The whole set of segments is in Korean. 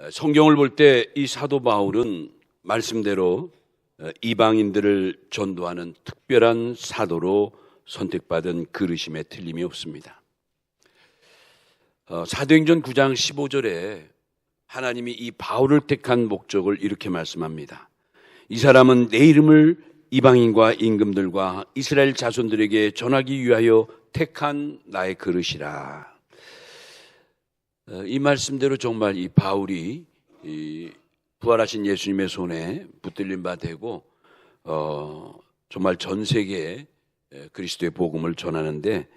성경을 볼 때 이 사도 바울은 말씀대로 이방인들을 전도하는 특별한 사도로 선택받은 그르심에 틀림이 없습니다. 사도행전 9장 15절에 하나님이 이 바울을 택한 목적을 이렇게 말씀합니다. 이 사람은 내 이름을 이방인과 임금들과 이스라엘 자손들에게 전하기 위하여 택한 나의 그릇이라. 이 말씀대로 정말 이 바울이 이 부활하신 예수님의 손에 붙들린 바 되고 정말 전 세계에 그리스도의 복음을 전하는데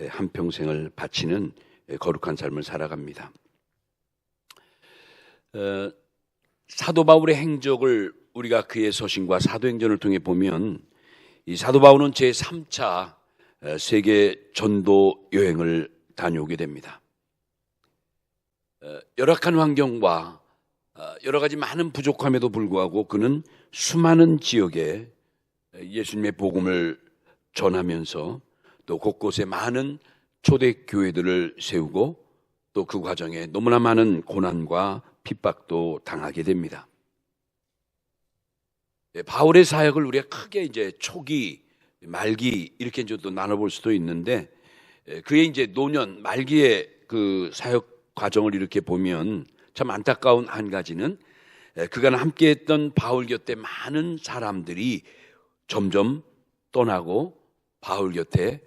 한평생을 바치는 거룩한 삶을 살아갑니다. 사도 바울의 행적을 우리가 그의 서신과 사도행전을 통해 보면 이 사도 바울은 제3차 세계 전도 여행을 다녀오게 됩니다. 열악한 환경과 여러 가지 많은 부족함에도 불구하고 그는 수많은 지역에 예수님의 복음을 전하면서 또 곳곳에 많은 초대교회들을 세우고 또 그 과정에 너무나 많은 고난과 핍박도 당하게 됩니다. 바울의 사역을 우리가 크게 이제 초기, 말기 이렇게 이제 또 나눠볼 수도 있는데 그의 이제 노년, 말기의 그 사역 과정을 이렇게 보면 참 안타까운 한 가지는 그간 함께했던 바울 곁에 많은 사람들이 점점 떠나고 바울 곁에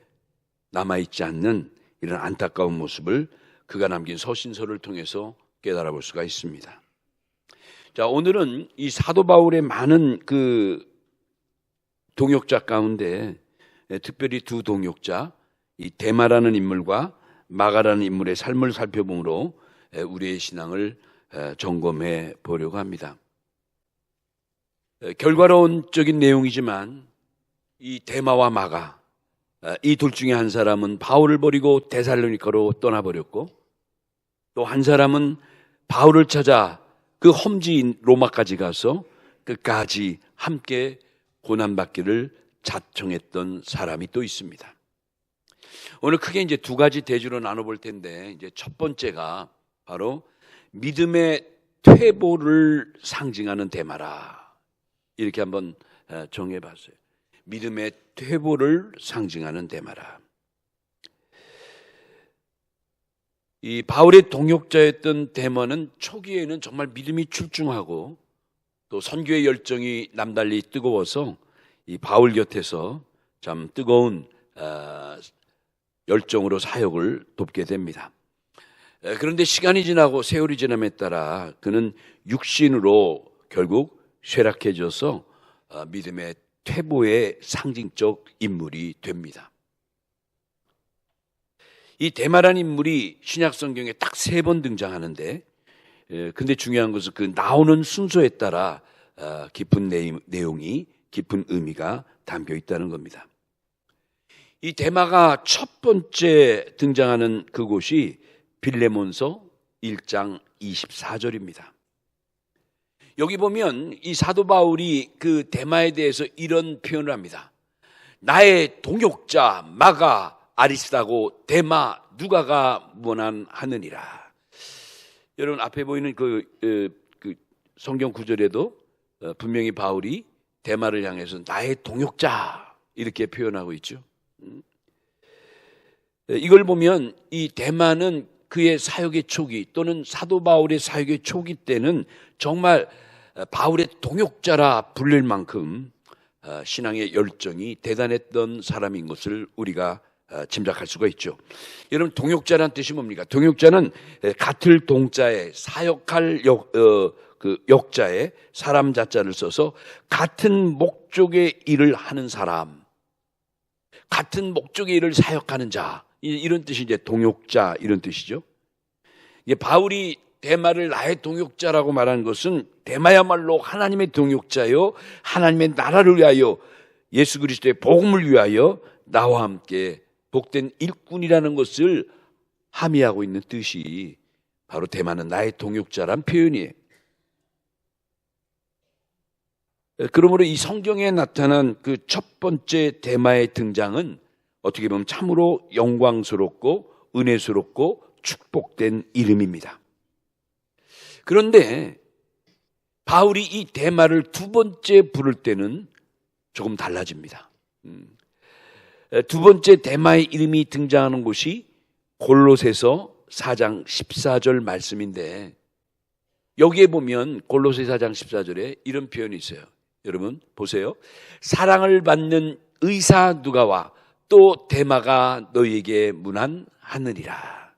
남아있지 않는 이런 안타까운 모습을 그가 남긴 서신서를 통해서 깨달아 볼 수가 있습니다. 자, 오늘은 이 사도 바울의 많은 그 동역자 가운데 특별히 두 동역자, 이 데마라는 인물과 마가라는 인물의 삶을 살펴보므로 우리의 신앙을 점검해 보려고 합니다. 결과론적인 내용이지만 이 데마와 마가, 이 둘 중에 한 사람은 바울을 버리고 데살로니가로 떠나버렸고 또 한 사람은 바울을 찾아 그 험지인 로마까지 가서 끝까지 함께 고난받기를 자청했던 사람이 또 있습니다. 오늘 크게 이제 두 가지 대주로 나눠볼 텐데 이제 첫 번째가 바로 믿음의 퇴보를 상징하는 데마라. 이렇게 한번 정해봤어요. 믿음의 퇴보를 상징하는 데마라. 이 바울의 동역자였던 데마는 초기에는 정말 믿음이 출중하고 또 선교의 열정이 남달리 뜨거워서 이 바울 곁에서 참 뜨거운 열정으로 사역을 돕게 됩니다. 그런데 시간이 지나고 세월이 지남에 따라 그는 육신으로 결국 쇠락해져서 믿음의 퇴보의 상징적 인물이 됩니다. 이 데마라는 인물이 신약 성경에 딱 3번 등장하는데 근데 중요한 것은 그 나오는 순서에 따라 깊은 내용이 깊은 의미가 담겨 있다는 겁니다. 이 데마가 첫 번째 등장하는 그곳이 빌레몬서 1장 24절입니다. 여기 보면 이 사도 바울이 그 데마에 대해서 이런 표현을 합니다. 나의 동역자 마가 아리스다고 데마 누가가 무난하느니라. 여러분 앞에 보이는 그 성경 구절에도 분명히 바울이 데마를 향해서 나의 동역자 이렇게 표현하고 있죠. 이걸 보면 이 데마는 그의 사역의 초기 또는 사도 바울의 사역의 초기 때는 정말 바울의 동역자라 불릴 만큼 신앙의 열정이 대단했던 사람인 것을 우리가 짐작할 수가 있죠. 여러분 동역자란 뜻이 뭡니까? 동역자는 같을 동자에 사역할 역자에 사람 자자를 써서 같은 목적의 일을 하는 사람, 같은 목적의 일을 사역하는 자, 이런 뜻이 이제 동역자 이런 뜻이죠. 이게 바울이 데마를 나의 동역자라고 말하는 것은 데마야말로 하나님의 동역자요, 하나님의 나라를 위하여 예수 그리스도의 복음을 위하여 나와 함께 복된 일꾼이라는 것을 함의하고 있는 뜻이 바로 데마는 나의 동역자란 표현이에요. 그러므로 이 성경에 나타난 그 첫 번째 데마의 등장은 어떻게 보면 참으로 영광스럽고 은혜스럽고 축복된 이름입니다. 그런데 바울이 이 데마를 두 번째 부를 때는 조금 달라집니다. 두 번째 데마의 이름이 등장하는 곳이 골로새서 4장 14절 말씀인데, 여기에 보면 골로새 4장 14절에 이런 표현이 있어요. 여러분 보세요. 사랑을 받는 의사 누가와 또 데마가 너희에게 문안하느니라.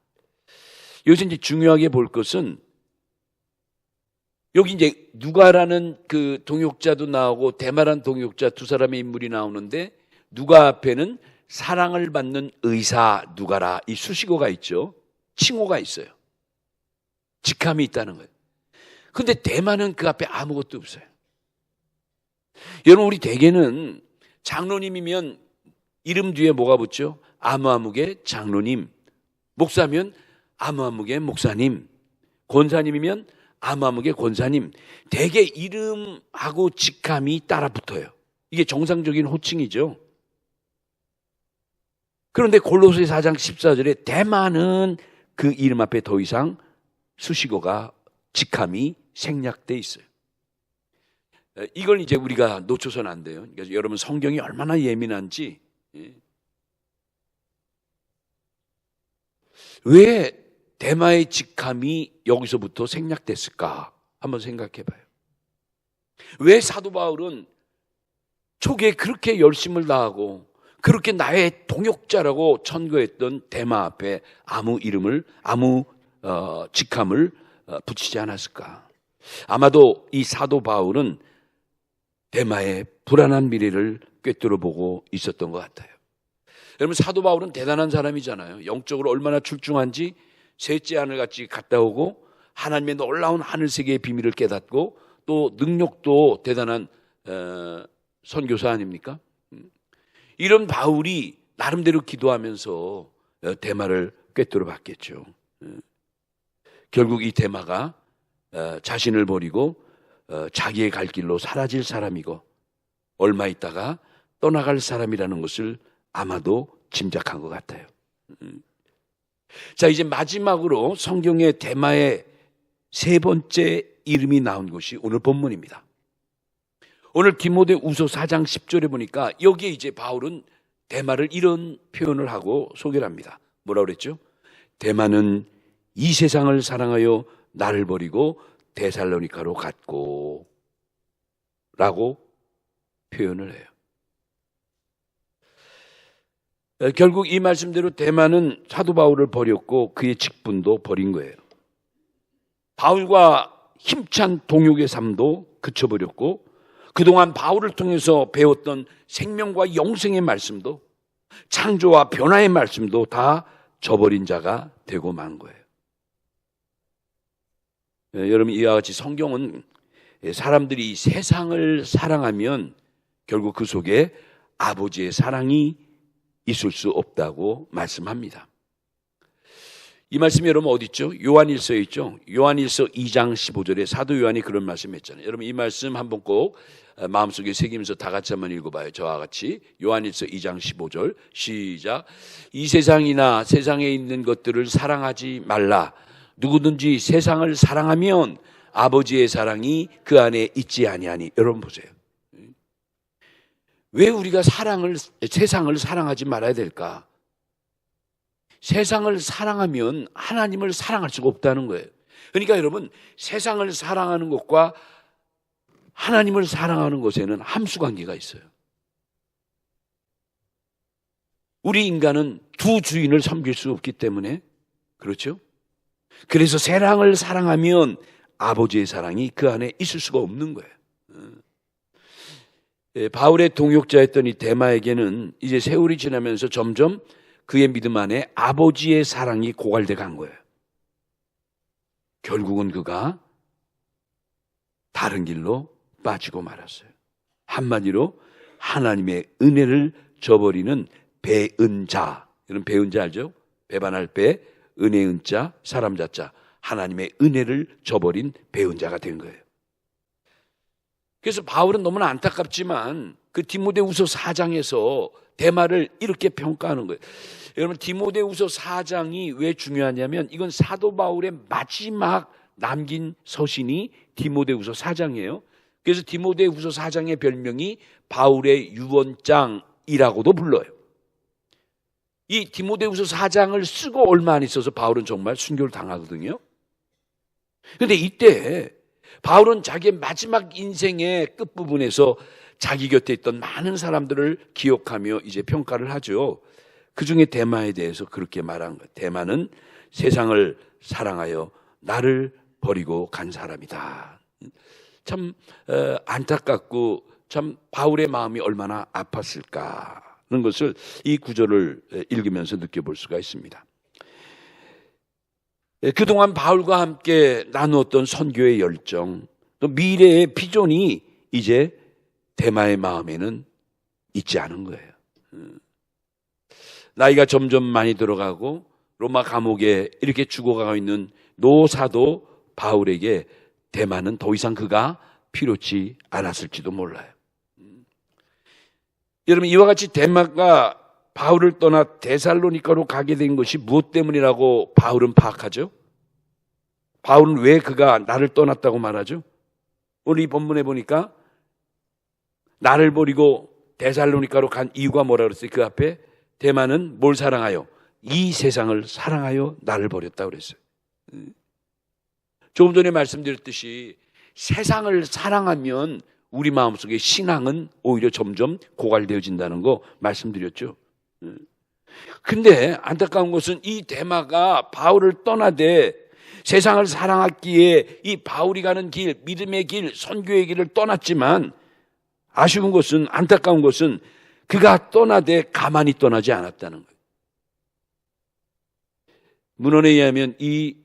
여기서 이제 중요하게 볼 것은, 여기 이제 누가라는 그 동역자도 나오고 데마라는 동역자 두 사람의 인물이 나오는데, 누가 앞에는 사랑을 받는 의사 누가라 이 수식어가 있죠. 칭호가 있어요. 직함이 있다는 거예요. 근데 데마는 그 앞에 아무것도 없어요. 여러분, 우리 대개는 장로님이면 이름 뒤에 뭐가 붙죠? 아무아무개 장로님. 목사면 아무아무개 목사님. 권사님이면 아무아무개 권사님. 대개 이름하고 직함이 따라 붙어요. 이게 정상적인 호칭이죠. 그런데 골로새 4장 14절에 데마는 그 이름 앞에 더 이상 수식어가, 직함이 생략돼 있어요. 이걸 이제 우리가 놓쳐서는 안 돼요. 그러니까 여러분, 성경이 얼마나 예민한지. 왜 데마의 직함이 여기서부터 생략됐을까? 한번 생각해 봐요. 왜 사도 바울은 초기에 그렇게 열심을 다하고 그렇게 나의 동역자라고 천거했던 데마 앞에 아무 직함을 붙이지 않았을까? 아마도 이 사도 바울은 데마의 불안한 미래를 꿰뚫어 보고 있었던 것 같아요. 여러분, 사도 바울은 대단한 사람이잖아요. 영적으로 얼마나 출중한지 셋째 하늘같이 갔다 오고 하나님의 놀라운 하늘세계의 비밀을 깨닫고 또 능력도 대단한 선교사 아닙니까? 이런 바울이 나름대로 기도하면서 데마를 꿰뚫어 봤겠죠. 결국 이 데마가 자신을 버리고 자기의 갈 길로 사라질 사람이고 얼마 있다가 떠나갈 사람이라는 것을 아마도 짐작한 것 같아요. 자, 이제 마지막으로 성경의 데마의 세 번째 이름이 나온 것이 오늘 본문입니다. 오늘 디모데후서 4장 10절에 보니까 여기에 이제 바울은 데마를 이런 표현을 하고 소개를 합니다. 뭐라고 그랬죠? 데마는 이 세상을 사랑하여 나를 버리고 데살로니가로 갔고 라고 표현을 해요. 결국 이 말씀대로 데마는 사도 바울을 버렸고 그의 직분도 버린 거예요. 바울과 힘찬 동역의 삶도 그쳐버렸고 그동안 바울을 통해서 배웠던 생명과 영생의 말씀도, 창조와 변화의 말씀도 다 저버린 자가 되고 만 거예요. 여러분, 이와 같이 성경은 사람들이 세상을 사랑하면 결국 그 속에 아버지의 사랑이 있을 수 없다고 말씀합니다. 이 말씀이 여러분 어디 있죠? 요한일서에 있죠? 요한일서 2장 15절에 사도 요한이 그런 말씀 했잖아요. 여러분, 이 말씀 한번 꼭 마음속에 새기면서 다 같이 한번 읽어봐요. 저와 같이 요한일서 2장 15절 시작. 이 세상이나 세상에 있는 것들을 사랑하지 말라. 누구든지 세상을 사랑하면 아버지의 사랑이 그 안에 있지 아니하니. 여러분 보세요. 왜 우리가 세상을 사랑하지 말아야 될까? 세상을 사랑하면 하나님을 사랑할 수가 없다는 거예요. 그러니까 여러분, 세상을 사랑하는 것과 하나님을 사랑하는 것에는 함수관계가 있어요. 우리 인간은 두 주인을 섬길 수 없기 때문에, 그렇죠? 그래서 세상을 사랑하면 아버지의 사랑이 그 안에 있을 수가 없는 거예요. 바울의 동역자였던 이 데마에게는 이제 세월이 지나면서 점점 그의 믿음 안에 아버지의 사랑이 고갈돼 간 거예요. 결국은 그가 다른 길로 빠지고 말았어요. 한마디로 하나님의 은혜를 저버리는 배은자. 여러분, 배은자 알죠? 배반할 배, 은혜 은자, 사람 자자. 하나님의 은혜를 저버린 배은자가 된 거예요. 그래서 바울은 너무나 안타깝지만 그 디모데후서 4장에서 데마를 이렇게 평가하는 거예요. 여러분, 디모데후서 4장이 왜 중요하냐면 이건 사도 바울의 마지막 남긴 서신이 디모데후서 4장이에요. 그래서 디모데후서 4장의 별명이 바울의 유언장이라고도 불러요. 이 디모데후서 4장을 쓰고 얼마 안 있어서 바울은 정말 순교를 당하거든요. 그런데 이때 바울은 자기의 마지막 인생의 끝부분에서 자기 곁에 있던 많은 사람들을 기억하며 이제 평가를 하죠. 그중에 데마에 대해서 그렇게 말한 거예요. 데마는 세상을 사랑하여 나를 버리고 간 사람이다. 참 안타깝고 참 바울의 마음이 얼마나 아팠을까는 것을 이 구절을 읽으면서 느껴볼 수가 있습니다. 그동안 바울과 함께 나누었던 선교의 열정, 또 미래의 비전이 이제 데마의 마음에는 있지 않은 거예요. 나이가 점점 많이 들어가고 로마 감옥에 이렇게 죽어가고 있는 노사도 바울에게 데마는 더 이상 그가 필요치 않았을지도 몰라요. 여러분, 이와 같이 데마가 바울을 떠나 데살로니가로 가게 된 것이 무엇 때문이라고 바울은 파악하죠? 바울은 왜 그가 나를 떠났다고 말하죠? 오늘 이 본문에 보니까 나를 버리고 데살로니가로 간 이유가 뭐라 그랬어요? 그 앞에 데마는 뭘 사랑하여? 이 세상을 사랑하여 나를 버렸다고 그랬어요. 조금 전에 말씀드렸듯이 세상을 사랑하면 우리 마음속에 신앙은 오히려 점점 고갈되어진다는 거 말씀드렸죠. 근데 안타까운 것은 이 데마가 바울을 떠나되 세상을 사랑했기에 이 바울이 가는 길, 믿음의 길, 선교의 길을 떠났지만 아쉬운 것은, 안타까운 것은 그가 떠나되 가만히 떠나지 않았다는 거예요. 문헌에 의하면 이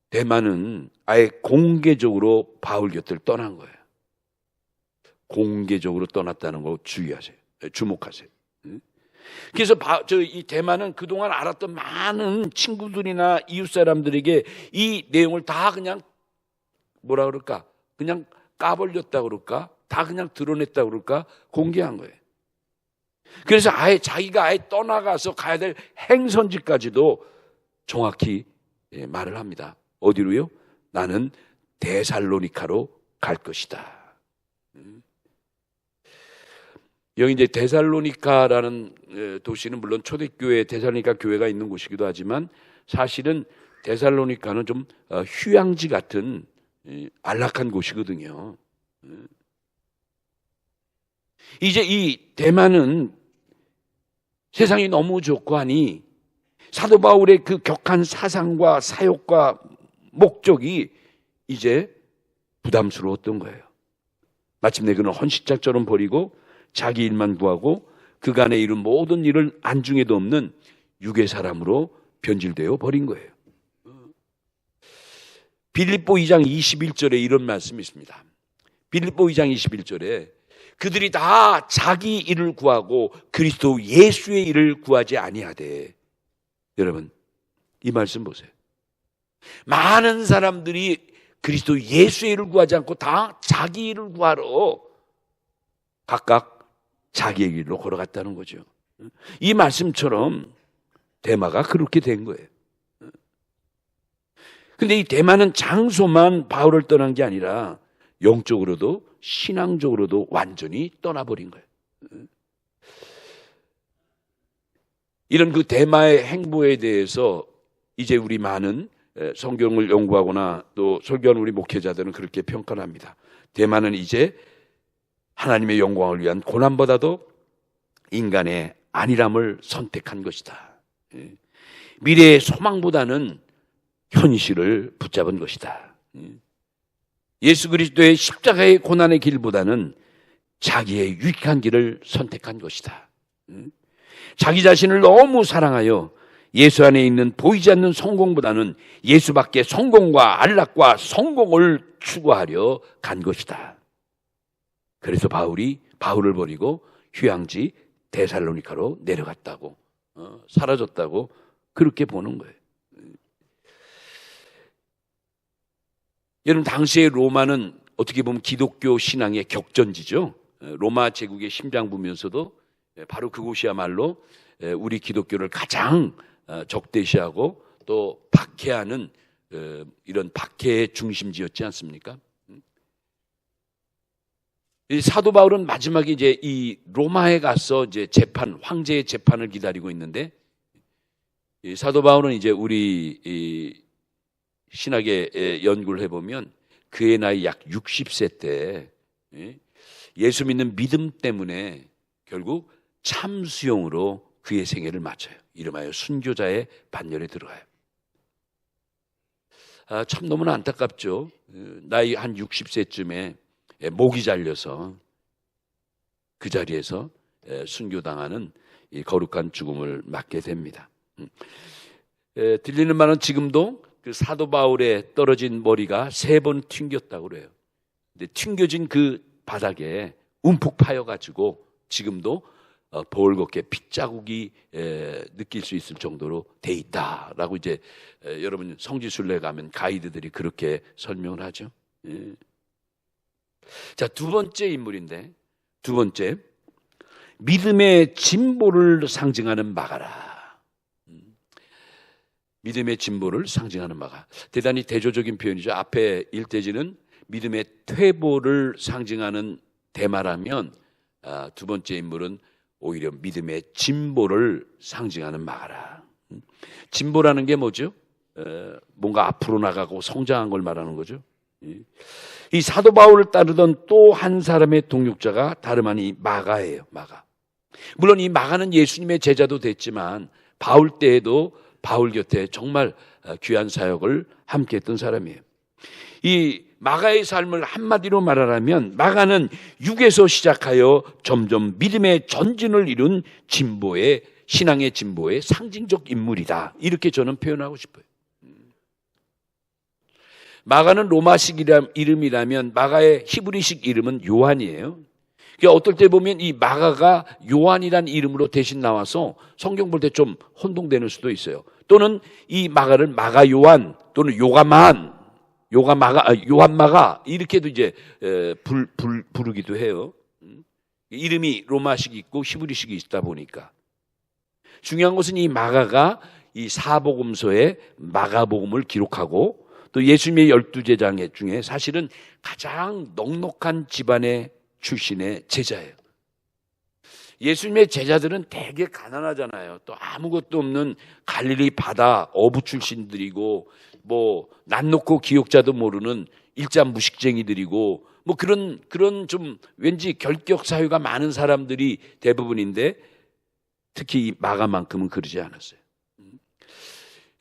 데마는 아예 공개적으로 바울 곁을 떠난 거예요. 공개적으로 떠났다는 거 주의하세요. 주목하세요. 그래서 이 데마는 그동안 알았던 많은 친구들이나 이웃 사람들에게 이 내용을 다 그냥 뭐라 그럴까? 그냥 까벌렸다 그럴까? 다 그냥 드러냈다 그럴까? 공개한 거예요. 그래서 아예 자기가 아예 떠나가서 가야 될 행선지까지도 정확히 말을 합니다. 어디로요? 나는 데살로니가로 갈 것이다. 여기 이제 데살로니가라는 도시는 물론 초대교회 데살로니가 교회가 있는 곳이기도 하지만 사실은 데살로니가는 좀 휴양지 같은 안락한 곳이거든요. 이제 이 데마는 세상이 너무 좋고 하니 사도 바울의 그 격한 사상과 사역과 목적이 이제 부담스러웠던 거예요. 마침내 그는 헌신짝처럼 버리고 자기 일만 구하고 그간에 이룬 모든 일을 안중에도 없는 육의 사람으로 변질되어 버린 거예요. 빌립보 2장 21절에 이런 말씀이 있습니다. 빌립보 2장 21절에 그들이 다 자기 일을 구하고 그리스도 예수의 일을 구하지 아니하되. 여러분, 이 말씀 보세요. 많은 사람들이 그리스도 예수의 일을 구하지 않고 다 자기 일을 구하러 각각 자기의 길로 걸어갔다는 거죠. 이 말씀처럼 데마가 그렇게 된 거예요. 근데 이 데마는 장소만 바울을 떠난 게 아니라 영적으로도 신앙적으로도 완전히 떠나버린 거예요. 이런 그 데마의 행보에 대해서 이제 우리 많은 성경을 연구하거나 또 설교하는 우리 목회자들은 그렇게 평가를 합니다. 데마는 이제 하나님의 영광을 위한 고난보다도 인간의 안일함을 선택한 것이다. 미래의 소망보다는 현실을 붙잡은 것이다. 예수 그리스도의 십자가의 고난의 길보다는 자기의 유익한 길을 선택한 것이다. 자기 자신을 너무 사랑하여 예수 안에 있는 보이지 않는 성공보다는 예수 밖에 성공과 안락과 성공을 추구하려 간 것이다. 그래서 바울을 버리고 휴양지 데살로니가로 내려갔다고, 사라졌다고 그렇게 보는 거예요. 여러분, 당시의 로마는 어떻게 보면 기독교 신앙의 격전지죠. 로마 제국의 심장부면서도 바로 그곳이야말로 우리 기독교를 가장 적대시하고 또 박해하는 이런 박해의 중심지였지 않습니까? 이 사도 바울은 마지막에 이제 이 로마에 가서 이제 황제의 재판을 기다리고 있는데, 이 사도 바울은 이제 우리 이 신학의 연구를 해보면 그의 나이 약 60세 때 예수 믿는 믿음 때문에 결국 참수용으로 그의 생애를 마쳐요. 이름하여 순교자의 반열에 들어가요. 참 너무나 안타깝죠. 나이 한 60세쯤에 목이 잘려서 그 자리에서 순교당하는 이 거룩한 죽음을 맞게 됩니다. 들리는 말은 지금도 그 사도 바울의 떨어진 머리가 3번 튕겼다고 그래요. 근데 튕겨진 그 바닥에 움푹 파여가지고 지금도 벌겋게 핏자국이 느낄 수 있을 정도로 돼 있다라고 이제 여러분 성지순례 가면 가이드들이 그렇게 설명을 하죠. 자, 두 번째 인물인데, 두 번째, 믿음의 진보를 상징하는 마가라. 믿음의 진보를 상징하는 마가. 대단히 대조적인 표현이죠. 앞에 일대지는 믿음의 퇴보를 상징하는 대마라면, 두 번째 인물은 오히려 믿음의 진보를 상징하는 마가라. 진보라는 게 뭐죠? 뭔가 앞으로 나가고 성장한 걸 말하는 거죠. 이 사도 바울을 따르던 또 한 사람의 동역자가 다름 아닌 마가예요. 마가. 물론 이 마가는 예수님의 제자도 됐지만 바울 때에도 바울 곁에 정말 귀한 사역을 함께 했던 사람이에요. 이 마가의 삶을 한마디로 말하라면 마가는 육에서 시작하여 점점 믿음의 전진을 이룬 진보의, 신앙의 진보의 상징적 인물이다. 이렇게 저는 표현하고 싶어요. 마가는 로마식 이름이라면 마가의 히브리식 이름은 요한이에요. 그러니까 어떨 때 보면 이 마가가 요한이란 이름으로 대신 나와서 성경 볼 때 좀 혼동되는 수도 있어요. 또는 이 마가를 마가 요한 또는 요한 마가 이렇게도 이제 부르기도 해요. 이름이 로마식이 있고 히브리식이 있다 보니까. 중요한 것은 이 마가가 이 사복음서에 마가복음을 기록하고 또 예수님의 12제자 중에 사실은 가장 넉넉한 집안의 출신의 제자예요. 예수님의 제자들은 되게 가난하잖아요. 또 아무것도 없는 갈릴리 바다 어부 출신들이고 뭐 낯 놓고 기억자도 모르는 일자 무식쟁이들이고 뭐 그런 좀 왠지 결격 사유가 많은 사람들이 대부분인데 특히 이 마가만큼은 그러지 않았어요.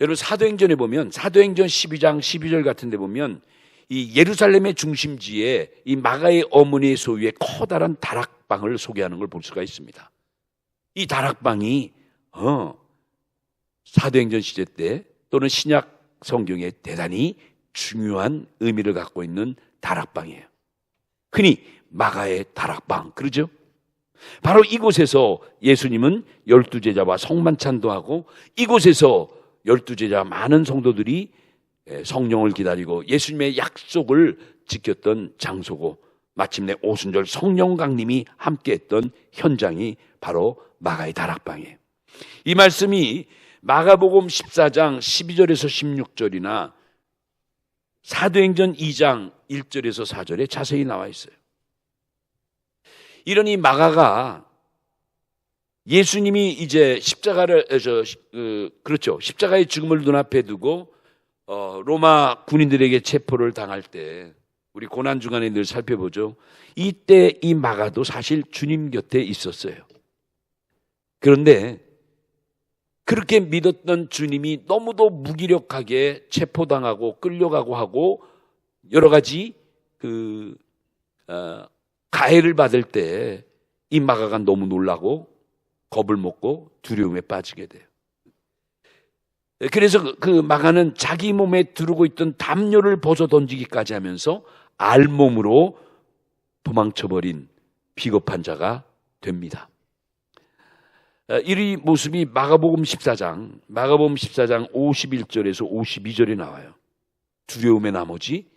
여러분 사도행전에 보면 사도행전 12장 12절 같은 데 보면 이 예루살렘의 중심지에 이 마가의 어머니의 소유의 커다란 다락방을 소개하는 걸 볼 수가 있습니다. 이 다락방이 사도행전 시대 때 또는 신약 성경에 대단히 중요한 의미를 갖고 있는 다락방이에요. 흔히 마가의 다락방 그러죠? 바로 이곳에서 예수님은 12제자와 성만찬도 하고 이곳에서 12제자 많은 성도들이 성령을 기다리고 예수님의 약속을 지켰던 장소고 마침내 오순절 성령 강림이 함께했던 현장이 바로 마가의 다락방이에요. 이 말씀이 마가복음 14장 12절에서 16절이나 사도행전 2장 1절에서 4절에 자세히 나와 있어요. 이러니 마가가 예수님이 이제 십자가의 죽음을 눈앞에 두고 로마 군인들에게 체포를 당할 때 우리 고난 주간에 늘 살펴보죠. 이때 이 마가도 사실 주님 곁에 있었어요. 그런데 그렇게 믿었던 주님이 너무도 무기력하게 체포당하고 끌려가고 하고 여러 가지 가해를 받을 때 이 마가가 너무 놀라고 겁을 먹고 두려움에 빠지게 돼요. 그래서 그 마가는 자기 몸에 두르고 있던 담요를 벗어 던지기까지 하면서 알몸으로 도망쳐버린 비겁한 자가 됩니다. 이 모습이 마가복음 14장 51절에서 52절에 나와요. 두려움의 나머지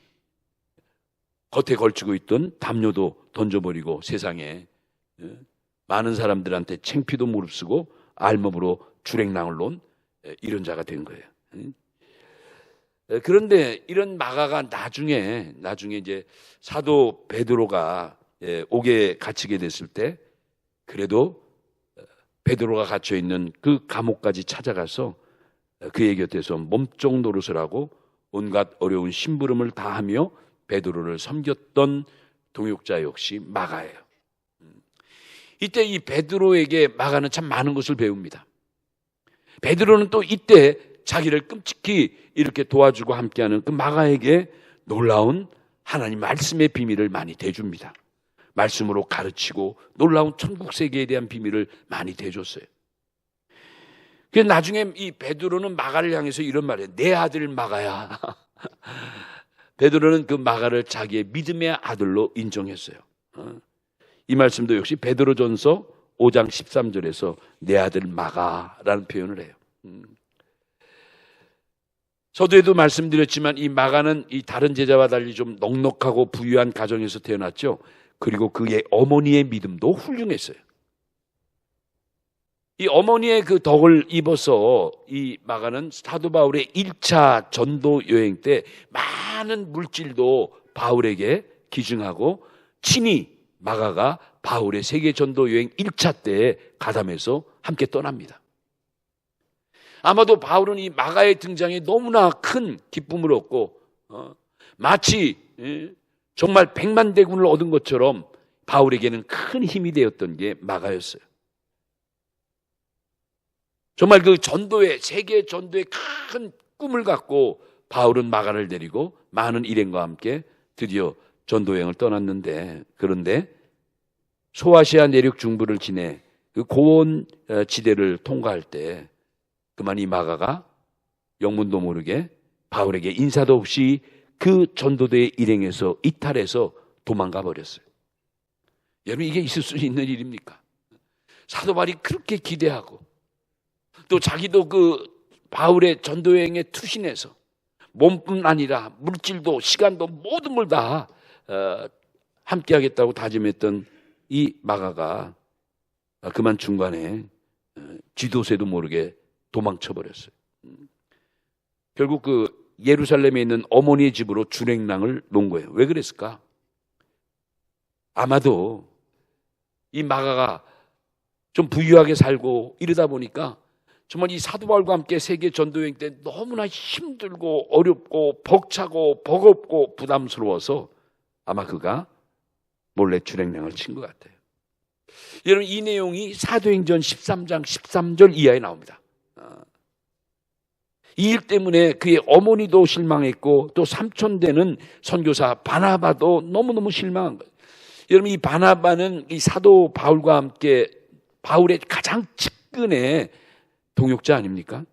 겉에 걸치고 있던 담요도 던져버리고 세상에 많은 사람들한테 창피도 무릅쓰고 알몸으로 주랭랑을 놓은 이런 자가 된 거예요. 그런데 이런 마가가 나중에 이제 사도 베드로가 옥에 갇히게 됐을 때 그래도 베드로가 갇혀 있는 그 감옥까지 찾아가서 그의 곁에서 몸종 노릇을 하고 온갖 어려운 심부름을 다하며 베드로를 섬겼던 동역자 역시 마가예요. 이때 이 베드로에게 마가는 참 많은 것을 배웁니다. 베드로는 또 이때 자기를 끔찍히 이렇게 도와주고 함께하는 그 마가에게 놀라운 하나님 말씀의 비밀을 많이 대줍니다. 말씀으로 가르치고 놀라운 천국 세계에 대한 비밀을 많이 대줬어요. 그래서 나중에 이 베드로는 마가를 향해서 이런 말이에요. 내 아들 마가야. 베드로는 그 마가를 자기의 믿음의 아들로 인정했어요. 이 말씀도 역시 베드로전서 5장 13절에서 내 아들 마가라는 표현을 해요. 서두에도 말씀드렸지만 이 마가는 이 다른 제자와 달리 좀 넉넉하고 부유한 가정에서 태어났죠. 그리고 그의 어머니의 믿음도 훌륭했어요. 이 어머니의 그 덕을 입어서 이 마가는 사도 바울의 1차 전도 여행 때 많은 물질도 바울에게 기증하고 친히 마가가 바울의 세계 전도 여행 1차 때에 가담해서 함께 떠납니다. 아마도 바울은 이 마가의 등장에 너무나 큰 기쁨을 얻고 마치 정말 100만 대군을 얻은 것처럼 바울에게는 큰 힘이 되었던 게 마가였어요. 정말 그 전도의 세계 전도의 큰 꿈을 갖고 바울은 마가를 데리고 많은 일행과 함께 드디어 전도 여행을 떠났는데, 그런데 소아시아 내륙 중부를 지내 그 고원 지대를 통과할 때 그만 이 마가가 영문도 모르게 바울에게 인사도 없이 그 전도대의 일행에서 이탈해서 도망가 버렸어요. 여러분, 이게 있을 수 있는 일입니까? 사도 바울이 그렇게 기대하고 또 자기도 그 바울의 전도여행에 투신해서 몸뿐 아니라 물질도 시간도 모든 걸 다 함께 하겠다고 다짐했던 이 마가가 그만 중간에 쥐도새도 모르게 도망쳐버렸어요. 결국 그 예루살렘에 있는 어머니의 집으로 주랭랑을 놓은 거예요. 왜 그랬을까? 아마도 이 마가가 좀 부유하게 살고 이러다 보니까 정말 이 사도 바울과 함께 세계 전도여행 때 너무나 힘들고 어렵고 벅차고 버겁고 부담스러워서 아마 그가 몰래 주랭랑을 친 것 같아요. 여러분, 이 내용이 사도행전 13장 13절 이하에 나옵니다. 이 일 때문에 그의 어머니도 실망했고 또 삼촌되는 선교사 바나바도 너무너무 실망한 거예요. 여러분, 이 바나바는 이 사도 바울과 함께 바울의 가장 측근의 동역자 아닙니까?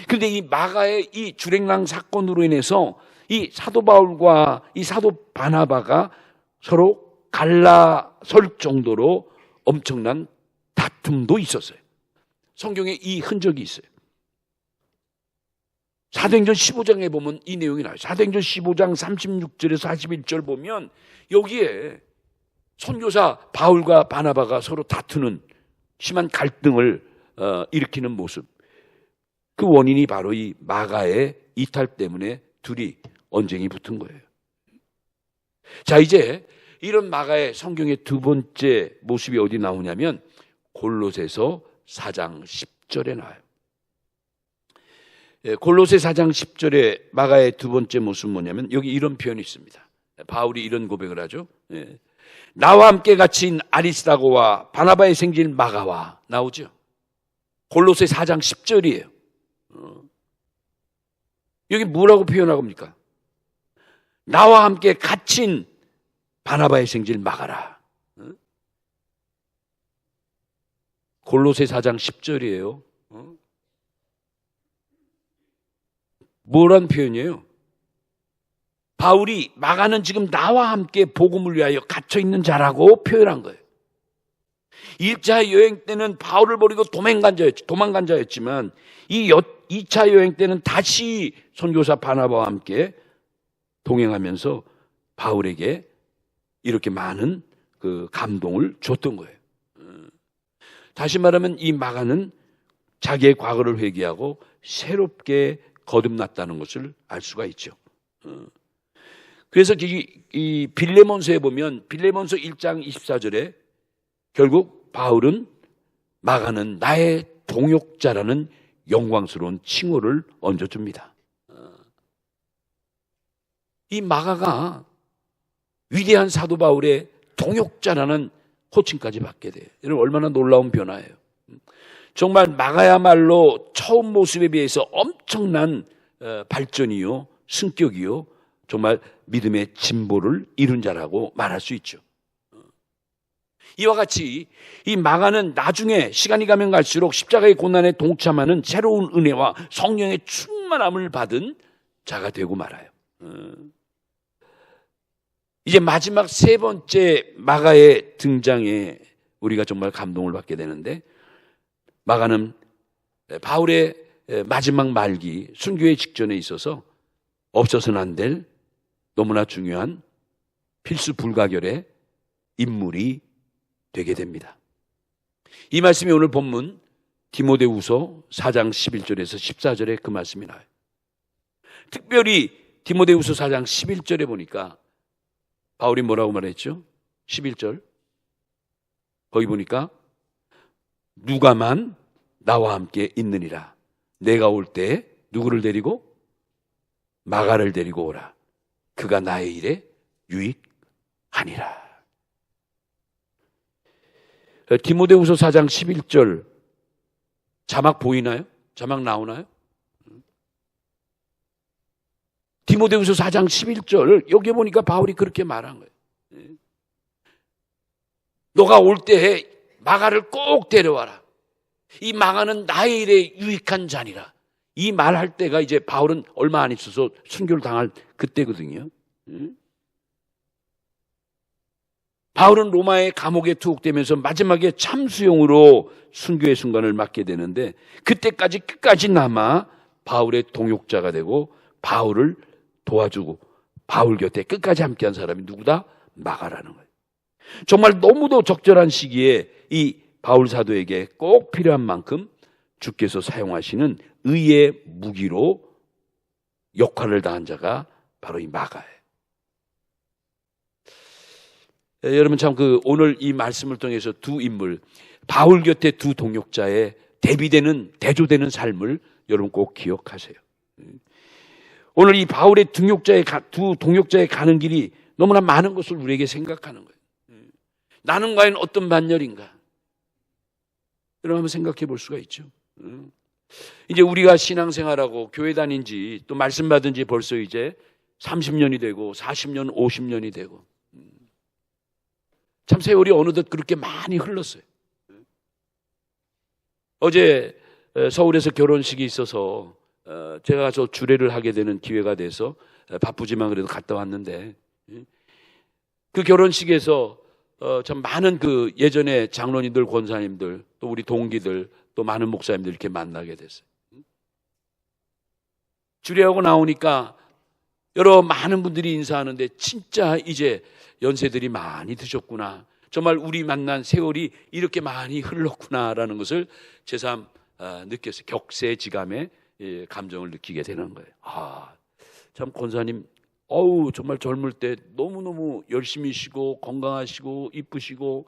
그런데 이 마가의 이 주랭랑 사건으로 인해서 이 사도 바울과 이 사도 바나바가 서로 갈라설 정도로 엄청난 다툼도 있었어요. 성경에 이 흔적이 있어요. 사도행전 15장에 보면 이 내용이 나와요. 사도행전 15장 36절에서 41절 보면 여기에 선교사 바울과 바나바가 서로 다투는 심한 갈등을 일으키는 모습. 그 원인이 바로 이 마가의 이탈 때문에 둘이 언쟁이 붙은 거예요. 자, 이제 이런 마가의 성경의 두 번째 모습이 어디 나오냐면 골로새서 4장 10절에 나와요. 골로새 4장 10절에 마가의 두 번째 모습은 뭐냐면 여기 이런 표현이 있습니다. 바울이 이런 고백을 하죠. 나와 함께 갇힌 아리스다고와 바나바의 생진 마가와 나오죠. 골로새 4장 10절이에요. 여기 뭐라고 표현하고 합니까? 나와 함께 갇힌 바나바의 생질 마가라. 골로새 4장 10절이에요. 뭐란 표현이에요? 바울이 마가는 지금 나와 함께 복음을 위하여 갇혀있는 자라고 표현한 거예요. 1차 여행 때는 바울을 버리고 도망간 자였지만 이 2차 여행 때는 다시 선교사 바나바와 함께 동행하면서 바울에게 이렇게 많은 그 감동을 줬던 거예요. 다시 말하면 이 마가는 자기의 과거를 회개하고 새롭게 거듭났다는 것을 알 수가 있죠. 그래서 이 빌레몬서에 보면 빌레몬서 1장 24절에 결국 바울은 마가는 나의 동역자라는 영광스러운 칭호를 얹어줍니다. 이 마가가 위대한 사도 바울의 동역자라는 호칭까지 받게 돼요. 이런 얼마나 놀라운 변화예요. 정말 마가야말로 처음 모습에 비해서 엄청난 발전이요, 승격이요, 정말 믿음의 진보를 이룬 자라고 말할 수 있죠. 이와 같이 이 마가는 나중에 시간이 가면 갈수록 십자가의 고난에 동참하는 새로운 은혜와 성령의 충만함을 받은 자가 되고 말아요. 이제 마지막 세 번째 마가의 등장에 우리가 정말 감동을 받게 되는데, 마가는 바울의 마지막 말기 순교의 직전에 있어서 없어서는 안 될 너무나 중요한 필수 불가결의 인물이 되게 됩니다. 이 말씀이 오늘 본문 디모데후서 4장 11절에서 14절에 그 말씀이 나와요. 특별히 디모데후서 4장 11절에 보니까 바울이 뭐라고 말했죠? 11절 거기 보니까 누가만 나와 함께 있느니라. 내가 올 때 누구를 데리고? 마가를 데리고 오라. 그가 나의 일에 유익하니라. 디모데후서 4장 11절 자막 보이나요? 자막 나오나요? 디모데후서 4장 11절 여기 보니까 바울이 그렇게 말한 거예요. 너가 올 때 마가를 꼭 데려와라. 이 마가는 나의 일에 유익한 자니라. 이 말할 때가 이제 바울은 얼마 안 있어서 순교를 당할 그때거든요. 바울은 로마의 감옥에 투옥되면서 마지막에 참수용으로 순교의 순간을 맞게 되는데, 그때까지 끝까지 남아 바울의 동역자가 되고 바울을 도와주고 바울 곁에 끝까지 함께한 사람이 누구다? 마가라는 거예요. 정말 너무도 적절한 시기에 이 바울 사도에게 꼭 필요한 만큼 주께서 사용하시는 의의 무기로 역할을 다한 자가 바로 이 마가예요. 여러분 참 오늘 이 말씀을 통해서 두 인물, 바울 곁에 두 동역자의 대비되는 대조되는 삶을 여러분 꼭 기억하세요. 오늘 이 바울의 두 동역자의 가는 길이 너무나 많은 것을 우리에게 생각하는 거예요. 나는 과연 어떤 반열인가? 여러분 한번 생각해 볼 수가 있죠. 이제 우리가 신앙생활하고 교회 다닌 지 또 말씀 받은 지 벌써 이제 30년이 되고 40년, 50년이 되고, 참 세월이 어느덧 그렇게 많이 흘렀어요. 어제 서울에서 결혼식이 있어서 제가 가서 주례를 하게 되는 기회가 돼서 바쁘지만 그래도 갔다 왔는데, 그 결혼식에서 참 많은 예전에 장로님들, 권사님들, 또 우리 동기들, 또 많은 목사님들 이렇게 만나게 됐어요. 주례하고 나오니까 여러 많은 분들이 인사하는데, 진짜 이제 연세들이 많이 드셨구나. 정말 우리 만난 세월이 이렇게 많이 흘렀구나라는 것을 제삼 느꼈어요. 격세지감의 감정을 느끼게 되는 거예요. 참 권사님, 정말 젊을 때 너무너무 열심히시고 건강하시고 이쁘시고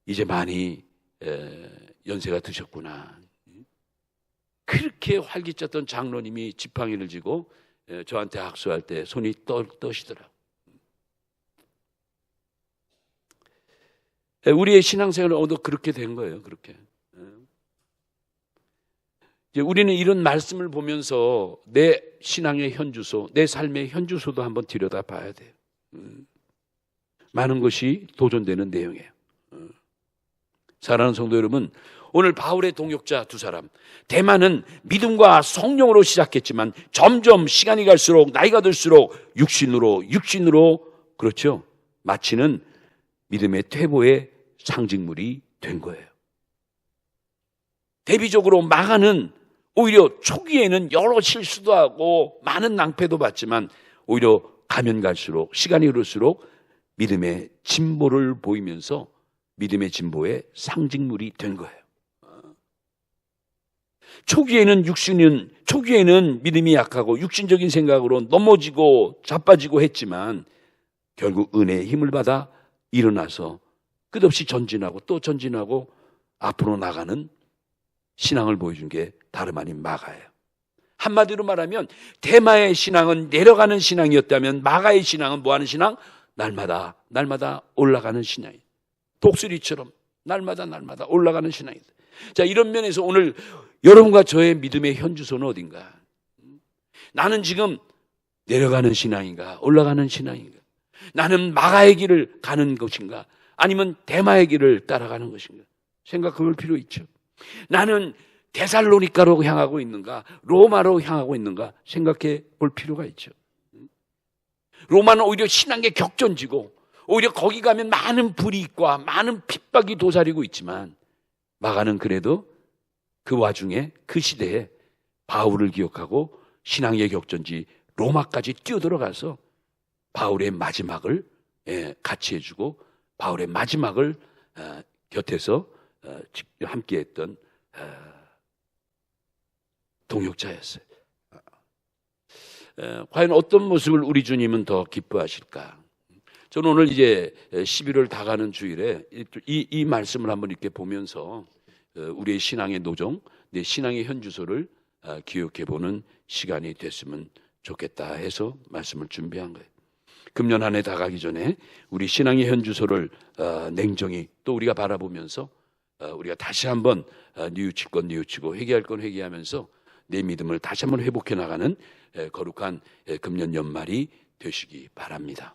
이제 많이 연세가 드셨구나. 그렇게 활기찼던 장로님이 지팡이를 쥐고 저한테 악수할 때 손이 떠시더라. 우리의 신앙생활은 어느 그렇게 된 거예요. 그렇게. 이제 우리는 이런 말씀을 보면서 내 신앙의 현주소, 내 삶의 현주소도 한번 들여다 봐야 돼요. 많은 것이 도전되는 내용이에요. 사랑하는 성도 여러분, 오늘 바울의 동역자 두 사람, 대만은 믿음과 성령으로 시작했지만 점점 시간이 갈수록, 나이가 들수록 육신으로 그렇죠, 마치는 믿음의 퇴보의 상징물이 된 거예요. 대비적으로 마가는 오히려 초기에는 여러 실수도 하고 많은 낭패도 봤지만 오히려 가면 갈수록, 시간이 흐를수록 믿음의 진보를 보이면서 믿음의 진보의 상징물이 된 거예요. 초기에는 믿음이 약하고 육신적인 생각으로 넘어지고 자빠지고 했지만 결국 은혜의 힘을 받아 일어나서 끝없이 전진하고 또 전진하고 앞으로 나가는 신앙을 보여준 게 다름 아닌 마가예요. 한마디로 말하면 데마의 신앙은 내려가는 신앙이었다면 마가의 신앙은 뭐하는 신앙? 날마다 올라가는 신앙이에요. 독수리처럼 날마다 올라가는 신앙이다. 자, 이런 면에서 오늘 여러분과 저의 믿음의 현주소는 어딘가? 나는 지금 내려가는 신앙인가? 올라가는 신앙인가? 나는 마가의 길을 가는 것인가? 아니면 데마의 길을 따라가는 것인가? 생각해 볼 필요 있죠. 나는 데살로니가로 향하고 있는가? 로마로 향하고 있는가? 생각해 볼 필요가 있죠. 로마는 오히려 신앙의 격전지고 오히려 거기 가면 많은 불이익과 많은 핍박이 도사리고 있지만 마가는 그래도 그 와중에 그 시대에 바울을 기억하고 신앙의 격전지 로마까지 뛰어들어가서 바울의 마지막을 같이 해주고 바울의 마지막을 곁에서 함께했던 동역자였어요. 과연 어떤 모습을 우리 주님은 더 기뻐하실까? 저는 오늘 이제 11월 다가는 주일에 이 말씀을 한번 이렇게 보면서 우리의 신앙의 노정, 내 신앙의 현주소를 기억해보는 시간이 됐으면 좋겠다 해서 말씀을 준비한 거예요. 금년 한 해 다가기 전에 우리 신앙의 현주소를 냉정히 또 우리가 바라보면서 우리가 다시 한번 뉘우칠 건 뉘우치고 회개할 건 회개하면서 내 믿음을 다시 한번 회복해 나가는 거룩한 금년 연말이 되시기 바랍니다.